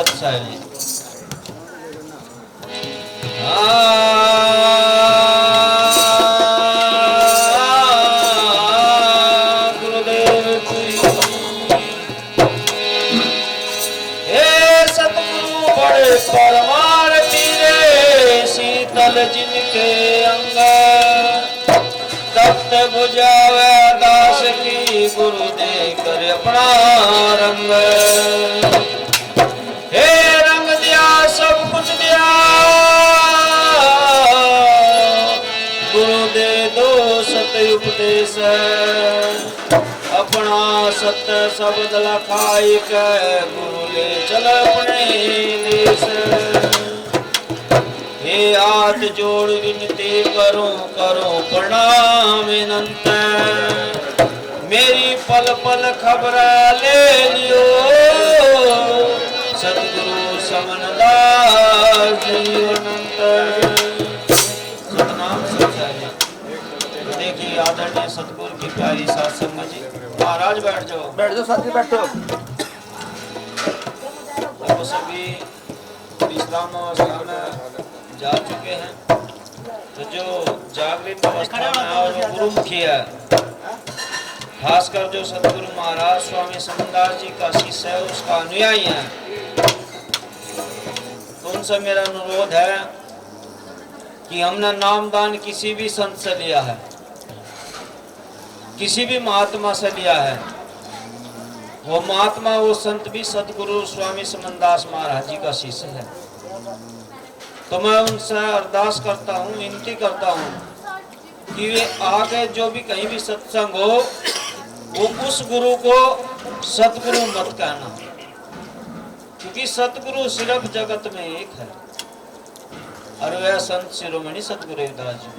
सत्संग गुरुदेव की हे सतगुरु बड़े परमार्थी रे शीतल जिनके अंग तप्त बुझावे दास की गुरु दे कर अपना रंग हे रंग दिया सब कुछ दिया गुरु दे दो सत्य उपदेश अपना सत्य शब्द लखाई के गुरु ले चल अपने देश हे हाथ जोड़ विनती करो करो प्रणाम अनंत मेरी पल पल खबर ले लियो सतगुरु समनदास जी अनंत सतनाम सत्संग। देखिए आदरणीय सतगुरु की प्यारी सात संगत जी। महाराज बैठ जाओ साथी बैठो। तो सभी विश्राम अवस्था में जा चुके हैं तो जो जागृत अवस्था में और वो गुरुमुखी है खासकर जो सतगुरु महाराज स्वामी समनदास जी का शिष्य है उसका अनुयायी है तो उनसे मेरा अनुरोध है कि हमने नामदान किसी भी संत से लिया है किसी भी महात्मा से लिया है वो महात्मा वो संत भी सतगुरु स्वामी समनदास महाराज जी का शिष्य है तो मैं उनसे अरदास करता हूँ विनती करता हूँ कि वे आगे जो भी कहीं भी सत्संग हो वो उस गुरु को सतगुरु मत कहना क्योंकि सतगुरु सिर्फ जगत में एक है और वह संत शिरोमणि सतगुरु रविदास जी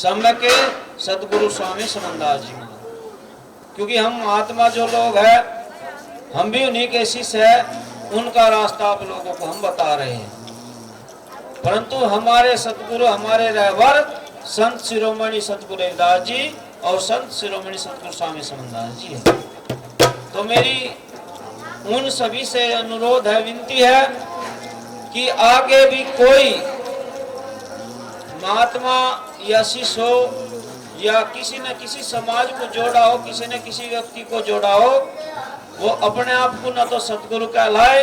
समय के सतगुरु स्वामी समनदास जी महाराज क्योंकि हम महात्मा जो लोग हैं हम भी उन्हीं के शिष्य है उनका रास्ता आप लोगों को हम बता रहे हैं परंतु हमारे सतगुरु हमारे रहबर संत शिरोमणि सतगुरु रविदास जी और संत शिरोमणि सतगुरु स्वामी समनदास जी है तो मेरी उन सभी से अनुरोध है विनती है कि आगे भी कोई महात्मा या शिष्य हो या किसी न किसी समाज को जोड़ा हो किसी न किसी व्यक्ति को जोड़ा हो वो अपने आप को न तो सतगुरु कहलाए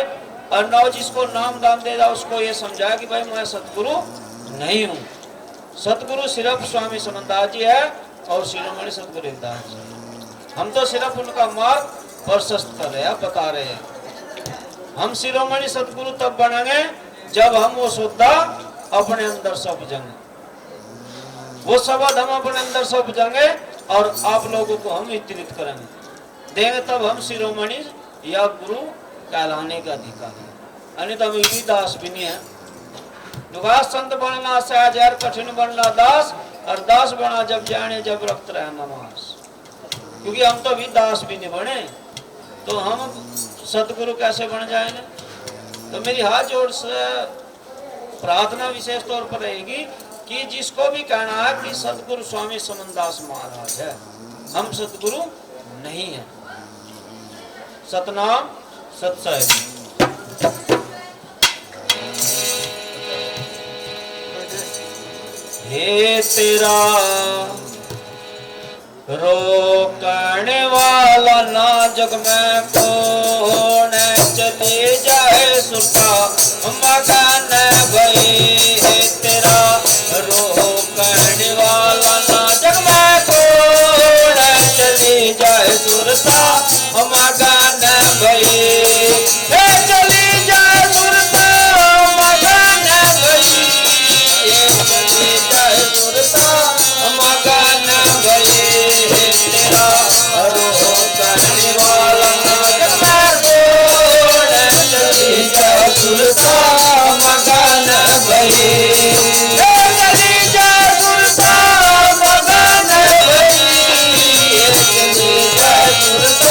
और न जिसको नाम दान दे रहा उसको ये समझाया कि भाई मैं सतगुरु नहीं हूँ सतगुरु सिर्फ स्वामी समनदास जी है और शिरोमणि सतगुरु रविदास जी हम तो सिर्फ उनका मार्ग प्रशस्त कर रहे हैं बता रहे हैं हम शिरोमणि सतगुरु तब बनेंगे जब हम वो शुद्धा अपने अंदर सब जंगे वो शब्द हम अपने अंदर सब जंगे और आप लोगों को हम वितरित करेंगे देंगे तब हम शिरोमणि या गुरु कहलाने का अधिकारी अन्यथा हम भी दास भी नहीं है दुगास संत बनना सहज है कठिन बनना दास और दास बना जब जाने जब रक्त रहे नमाज क्योंकि हम तो भी दास भी नहीं बने तो हम सतगुरु कैसे बन जाएंगे तो मेरी हाथ जोड़ से प्रार्थना विशेष तौर पर रहेगी कि जिसको भी कहना है कि सतगुरु स्वामी समनदास महाराज है हम सतगुरु नहीं है सतनाम सत्संग। हे तेरा रोकने वाला ना जग में कौन चली जाए सुरता मगन भई हे तेरा रोकने वाला ना जग में कौन चली जाए सुरता मगन भई हे चली जाए सुरता मगन भई चली जाए सुरता मगन भई तेरा रोकने वाला जग में कौन चली जाए सुरता मगन भई चली जाए सुरता मगन भई चली जाए सुरता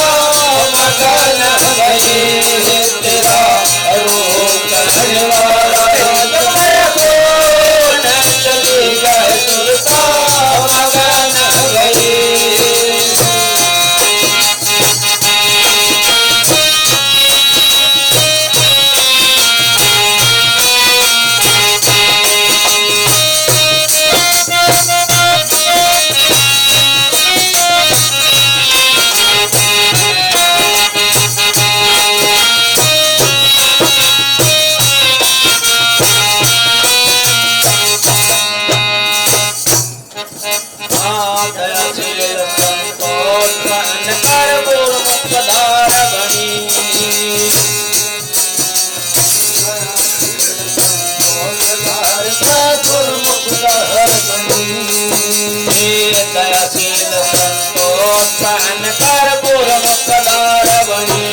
बहन कर पूर मुक्तदार बनी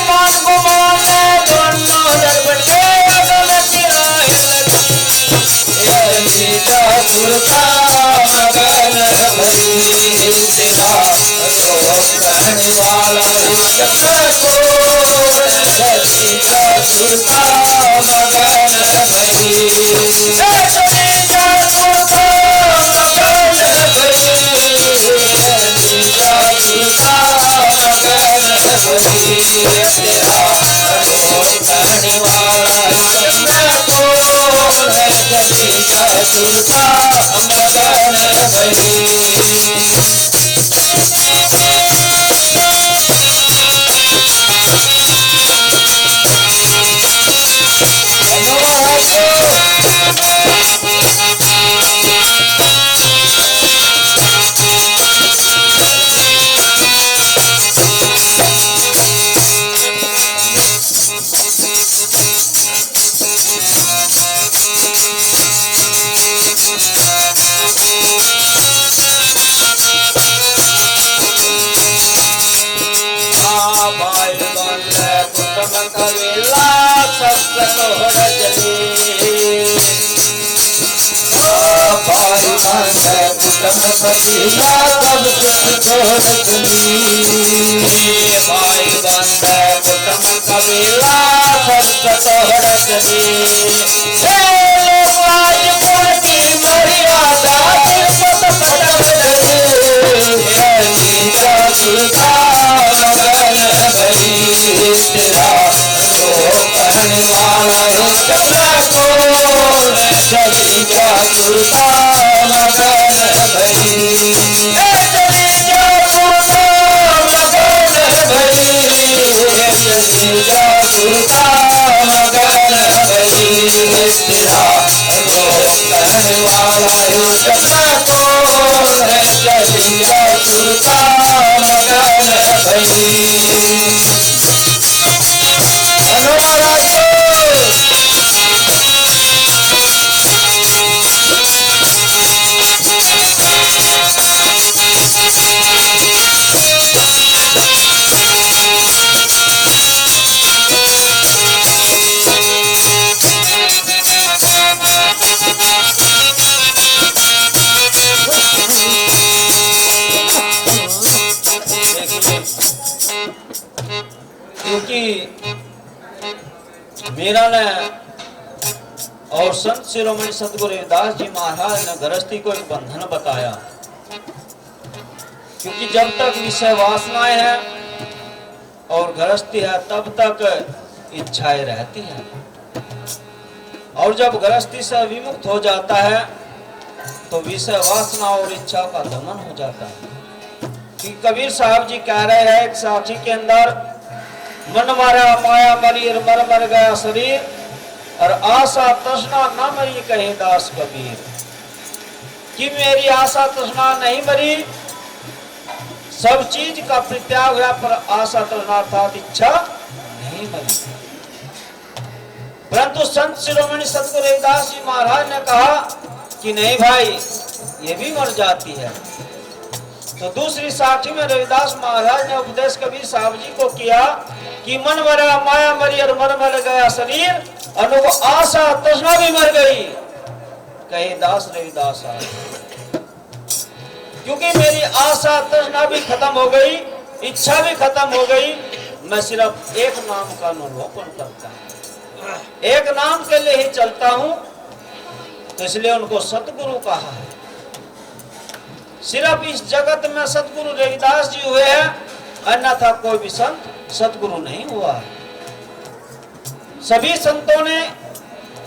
मान गुमाने दोनों दरबट के अगल किराए लगी जागुरता मगन भई तेरा रोग कहने वाला जब को लगी जागुरता मगन भई भाई बंद कुटुंब कबीला सब तोड़ती राजपुर की मर्यादा मीरा ने और संत शिरोमणि सतगुरु रविदास जी महाराज ने गृहस्थी को एक बंधन बताया, क्योंकि जब तक विषय वासनाएं हैं और गृहस्थी है तब तक इच्छाएं रहती हैं, और जब गृहस्थी से विमुक्त हो जाता है तो विषय वासना और इच्छा का दमन हो जाता है। कि कबीर साहब जी कह रहे हैं एक साखी के अंदर, मन मारा माया मरी मर मर गया शरीर, और आशा तृष्णा न मरी कहे दास कबीर। कि मेरी आशा तृष्णा नहीं मरी, सब चीज का परित्याग हुआ पर आशा तृष्णा अर्थात इच्छा नहीं मरी। परंतु संत शिरोमणि सतगुरु रविदास जी महाराज ने कहा कि नहीं भाई, ये भी मर जाती है। तो दूसरी साखी में रविदास महाराज ने उपदेश कबीर साहब जी को किया कि मन मरा माया मरी और मर मर गया शरीर, और वो आशा तृष्णा भी मर गई कहे दास रविदास। क्योंकि मेरी आशा तृष्णा भी खत्म हो गई, इच्छा भी खत्म हो गई, मैं सिर्फ एक नाम का अवलोकन करता हूं, एक नाम के लिए ही चलता हूं। तो इसलिए उनको सतगुरु कहा है। सिर्फ इस जगत में सतगुरु रविदास जी हुए हैं, अन्यथा कोई भी संत सतगुरु नहीं हुआ है। सभी संतों ने,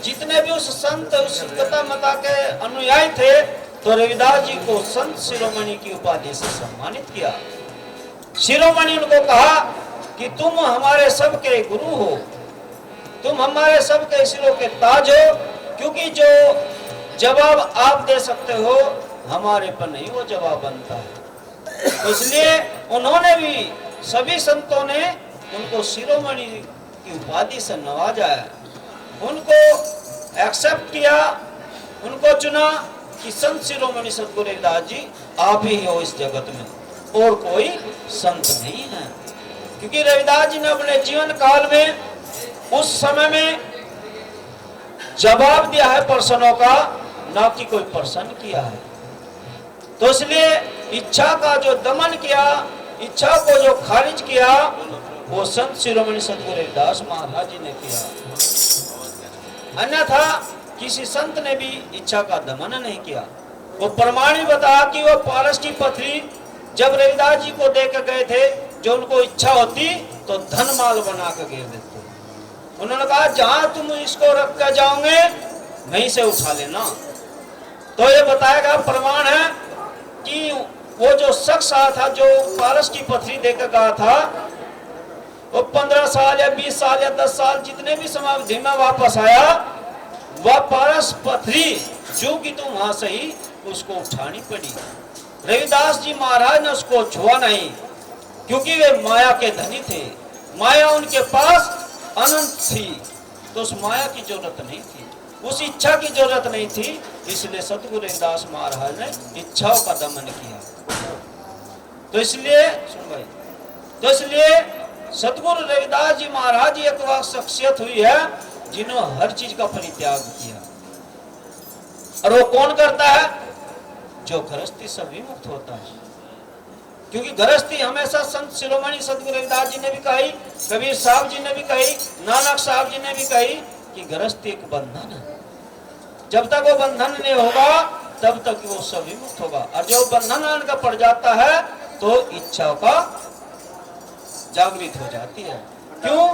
जितने भी उस संत उस गता मता के अनुयायी थे, तो रविदास जी को संत शिरोमणि की उपाधि से सम्मानित किया। शिरोमणि उनको कहा कि तुम हमारे सबके गुरु हो, तुम हमारे सबके सिरों के ताज हो, क्योंकि जो जवाब आप दे सकते हो हमारे पर नहीं वो जवाब बनता है। तो इसलिए उन्होंने भी, सभी संतों ने उनको शिरोमणि की उपाधि से नवाजा है, उनको एक्सेप्ट किया, उनको चुना कि संत शिरोमणि सतगुरु रविदास जी आप ही हो इस जगत में। और कोई संत नहीं है। क्योंकि रविदास जी ने अपने जीवन काल में उस समय में जवाब दिया है प्रश्नों का, ना कि कोई प्रश्न किया है। तो इसलिए इच्छा का जो दमन किया, इच्छा को जो खारिज किया, वो संत शिरोमणि सतगुरु रविदास महाराज जी ने किया। अन्यथा किसी संत ने भी इच्छा का दमन नहीं किया। वो प्रमाण भी बताया कि वो पारस की पथरी जब रविदास जी को देकर गए थे, जो उनको इच्छा होती तो धन माल बना कर गिर देते। उन्होंने कहा जहां तुम इसको रख कर जाओगे वहीं से उठा लेना। तो ये बताया गया प्रमाण है कि वो जो शख्स आया था, जो पारस की पथरी देकर गया था, वो 15 साल या 20 साल या 10 साल जितने भी समाधि में वापस आया, वह पारस पथरी जो कि तुम वहां से ही उसको उठानी पड़ी। रविदास जी महाराज ने उसको छुआ नहीं, क्योंकि वे माया के धनी थे। माया उनके पास अनंत थी, तो उस माया की जरूरत नहीं थी, उस इच्छा की जरूरत नहीं थी। इसलिए सतगुरु रविदास महाराज ने इच्छाओं का दमन किया। तो इसलिए सुन भाई, तो इसलिए सतगुरु रविदास जी महाराज जी एक वह शख्सियत हुई है जिन्होंने हर चीज का परित्याग किया। और वो कौन करता है? जो गृहस्थी से विमुक्त होता है। क्योंकि गृहस्थी हमेशा संत शिरोमणि सतगुरु रविदास जी ने भी कही, कबीर साहब जी ने भी कही, नानक साहब जी ने भी कही कि गृहस्थी एक बंधन है। जब तक वो बंधन नहीं होगा तब तक वो सब विमुक्त होगा। और जो बंधन का पड़ जाता है तो इच्छाओं का जागृत हो जाती है। क्यों?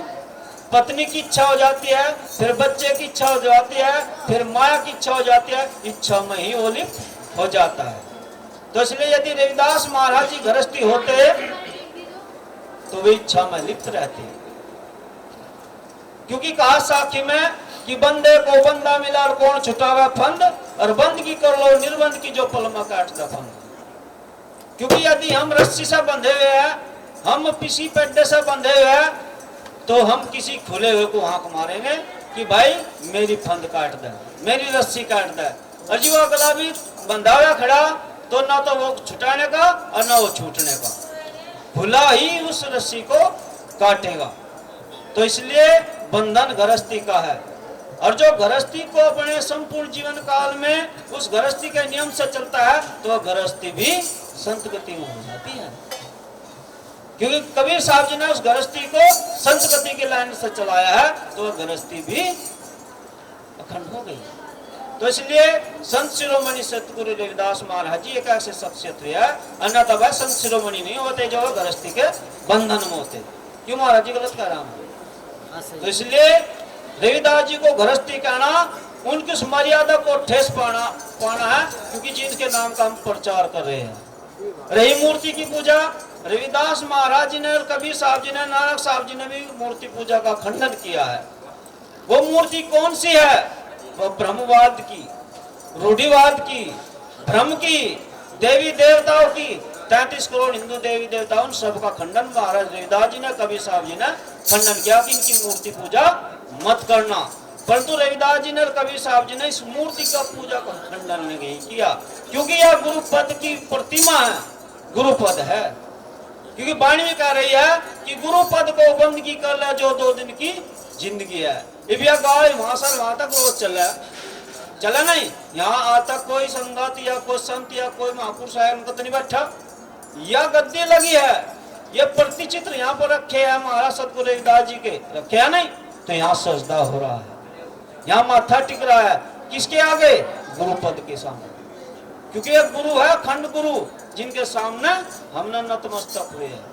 पत्नी की इच्छा हो जाती है, फिर बच्चे की इच्छा हो जाती है, फिर माया की इच्छा हो जाती है, इच्छा में ही वो लिप्त हो जाता है। तो इसलिए यदि रविदास महाराज जी गृहस्थी होते तो वे इच्छा में लिप्त रहते। क्योंकि कहा साखी में कि बंदे को बंदा मिला और कौन छुटावा फंद, और बंद की कर लो निर्बंध की जो पलमा काट दा फंद। क्योंकि यदि हम रस्सी से बंधे हुए हैं, हम किसी पेड्डे से बंधे हुए हैं, तो हम किसी खुले हुए को हाथ मारेंगे कि भाई मेरी फंद काट दे, मेरी रस्सी काट दे। और जी वो गुलाबी बंधा हुआ खड़ा, तो ना तो वो छुटाने का और ना वो छूटने का, खुला ही उस रस्सी को काटेगा। तो इसलिए बंधन गृहस्थी का है। और जो गृहस्थी को अपने संपूर्ण जीवन काल में उस गृहस्थी के नियम से चलता है, तो वह गृहस्थी भी संत गति में हो जाती है। क्योंकि कबीर साहब जी ने उस गृहस्थी को संत गति की लाइन से चलाया है, तो वह गृहस्थी भी अखंड हो गई। तो इसलिए संत शिरोमणि सतगुरु रविदास महाराज जी एक ऐसे शख्सियत हुई है, अन्यथा वह संत शिरोमणि नहीं होते जो गृहस्थी के बंधन में होते। क्यों महाराज जी गलत कह रहा हूं? तो इसलिए रविदास जी को गृहस्थी कहना उनकी उस मर्यादा को ठेस पाना है। क्योंकि जिनके नाम का हम प्रचार कर रहे हैं। रही मूर्ति की पूजा, रविदास महाराज जी ने और कबीर साहब जी ने, नानक साहब जी ने भी मूर्ति पूजा का खंडन किया है। वो मूर्ति कौन सी है? वो ब्रह्मवाद की, रूढ़िवाद की, भ्रम की, देवी देवताओं की, 33 करोड़ हिंदू देवी देवता, उन सबका खंडन महाराज रविदास जी ने, कबीर साहब जी ने खंडन किया कि इनकी मूर्ति पूजा मत करना। परंतु रविदास जी ने और कबीर साहब जी ने इस मूर्ति का पूजा का खंडन नहीं किया, क्योंकि यह गुरु पद की प्रतिमा है, गुरु पद है। क्योंकि वाणी में कह रही है कि गुरु पद को बंदगी कर ले जो 2 दिन की जिंदगी है। वहां से वहां तक रोज चला नहीं। यहाँ आता कोई संगत या कोई संत या कोई महापुरुष है उनका तो नहीं बैठा, यह गद्दी लगी है, ये प्रतिचित्र यहाँ पर रखे हैं महाराज सतगुरु रविदास जी के, रखे है नहीं, तो यहाँ सजदा हो रहा है, यहाँ माथा टिक रहा है। किसके आगे? गुरु पद के सामने। क्योंकि एक गुरु है, खंड गुरु, जिनके सामने हमने नतमस्तक हुए हैं।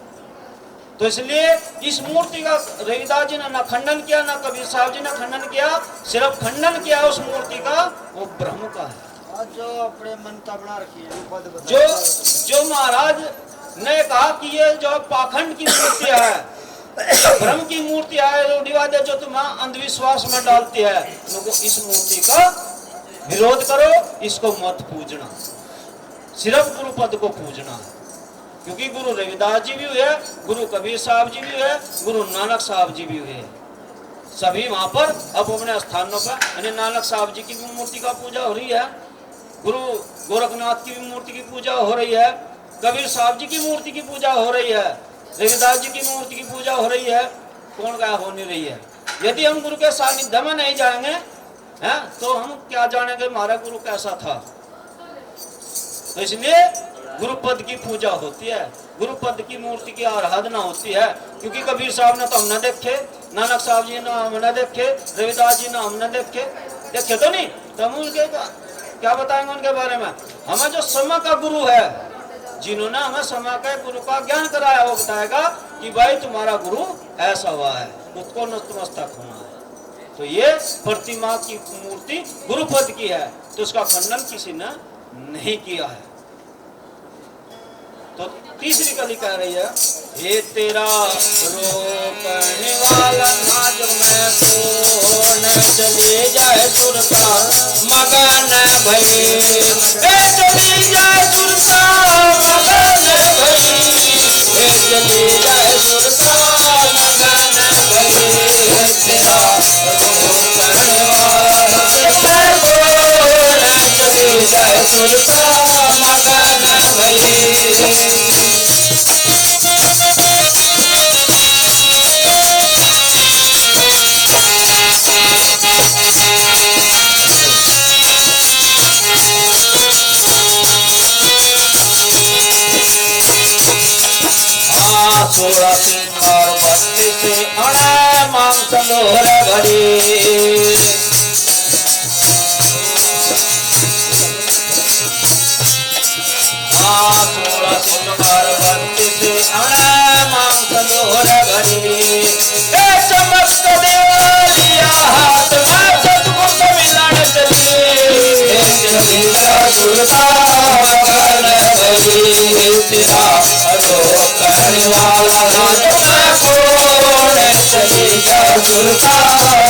तो इसलिए इस मूर्ति का रविदास जी ने न खंडन किया, न कबीर साहब जी ने खंडन किया, सिर्फ खंडन किया उस मूर्ति का, वो ब्रह्म का है। जो अपने मन का बना रखी है, जो महाराज ने कहा कि ये जो पाखंड की मूर्ति है, ब्रह्म की मूर्ति है, रूढ़िवाद जो तुम्हें अंधविश्वास में डालती है, लोगों इस मूर्ति का विरोध करो, इसको मत पूजना, सिर्फ गुरु पद को पूजना है। क्योंकि गुरु रविदास जी भी हुए, गुरु कबीर साहब जी भी हुए, गुरु नानक साहब जी भी हुए, सभी वहां पर अब अपने स्थानों पर। नानक साहब जी की भी मूर्ति का पूजा हो रही है, गुरु गोरखनाथ की भी मूर्ति की पूजा हो रही है, कबीर साहब जी की मूर्ति की पूजा हो रही है, रविदास जी की मूर्ति की पूजा हो रही है, कौन क्या हो नहीं रही है। यदि हम गुरु के सानिध्य में नहीं जाएंगे हैं तो हम क्या जानेंगे हमारा गुरु कैसा था। तो इसलिए गुरुपद की पूजा होती है, गुरुपद की मूर्ति की आराधना होती है। क्योंकि कबीर साहब ने तो हम न देखे, नानक साहब जी ने हम न देखे, रविदास जी ने हम न देखे तो नहीं, तो हम उनके क्या बताएंगे उनके बारे में। हमें जो समय का गुरु है, जिन्होंने हमें समय का गुरु का ज्ञान कराया, वो बताएगा कि भाई तुम्हारा गुरु ऐसा हुआ है, उसको नतमस्तक होना है। तो ये प्रतिमा की मूर्ति गुरुपद की है, तो उसका खंडन किसी ने नहीं किया है। तो तीसरी कली कह रही है, हे तेरा रोकने वाला ना जब मैं तो न चले जाए सुरता मगन भई, चली जाए सुरता मगन भई, चली जाए सुरता मगन भई, तेरा रोकने वाला न चली जाए सुरता मगन भई। सोलह सिंगार बत्ती से अड़े मांग संदोर घड़ी, सोलह सिंगार बत्ती से अड़े मांग संदोर घड़ी, चमक देवलिया हाथ में सतगुरु से मिलन चली, सुरता मगन भई, तेरा रोकने वाला कौन, चली जा सुरता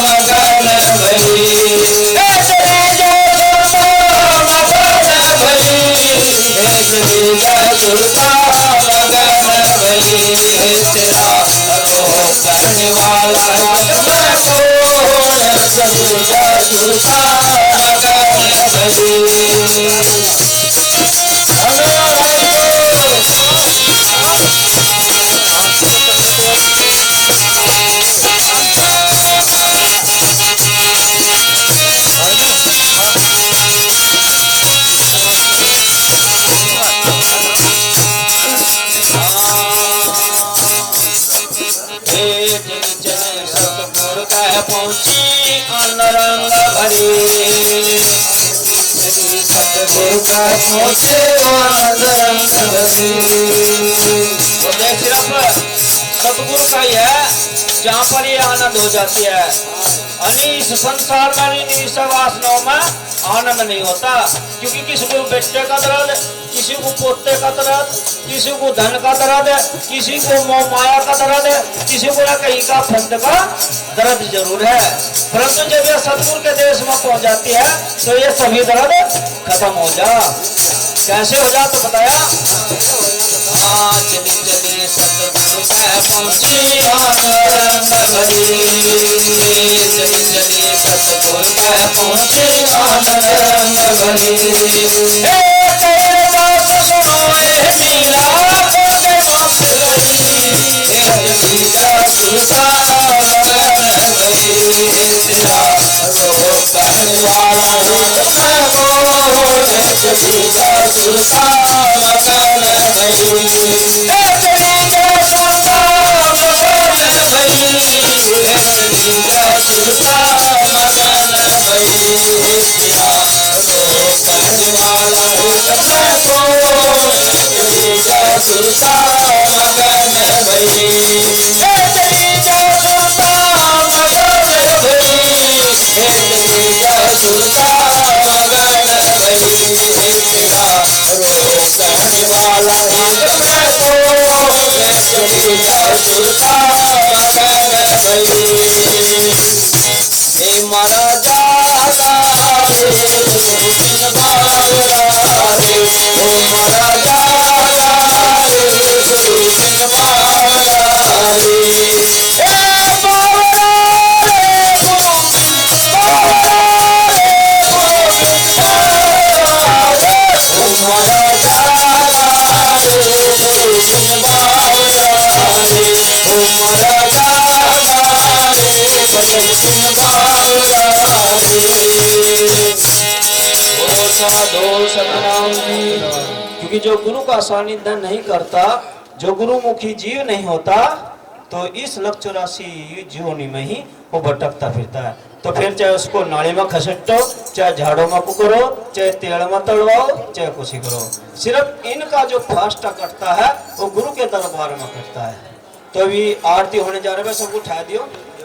मगन भई, चली जा सुरता मगन भई, चली जा सुरता मगन भई, तेरा रोकने वाला कौन, चली जा सुरता मगन भई। पहुंची अनरंग भरी, सतगुरु का पहुंचे अनरंग भरी। तो देख सिर्फ सतगुरु का ही है जहाँ पर ये आनंद हो जाती है। इस संसार में इस वासनाओं में आनंद नहीं होता, क्योंकि किसी को बेटे का दर्द, किसी को पोते का दर्द, किसी को धन का दर्द, किसी को मोह माया का दर्द, किसी को ना कहीं का फंद का दर्द जरूर है। परंतु जब यह सतगुरु के देश में पहुंच जाती है तो ये सभी दर्द खत्म हो जा। कैसे हो जा तो बताया, चली चली सतगुरु के पहुंची अनरंग भरी, चली चली सतगुरु के पहुंची अनरंग भरी, तेरे दास सुनो मीरा बोले माफ गई, चली जा सुरता मगन भई, तेरा रोकने वाला कौन, चली जा सुरता मगन भई, चली जा सुरता मगन भई, चली जा सुरता मगन भई, तेरा रोकने वाला कौन, चली जा सुरता मगन भई, चली जा सुरता मगन भई, चली जा सुरता मगन भई, तेरा रोकने वाला कौन, चली जा सुरता मगन भई। महाराजा रे गोविंद बाबा रे, ओ महाराजा रे गोविंद बाबा रे, क्योंकि जो गुरु का सानिध्य नहीं करता, जो गुरुमुखी जीव नहीं होता, तो इस लक्ष्य 84 जीवनी में ही वो भटकता फिरता है। तो फिर चाहे उसको नाली में खसटो, चाहे झाड़ों में पुकरो, चाहे तेल में तड़वाओ, चाहे कुछ ही करो, सिर्फ इनका जो फास्टा कटता है वो गुरु के दरबार में कटता है। तो अभी आरती होने जा रहे हैं, सबको उठा दियो।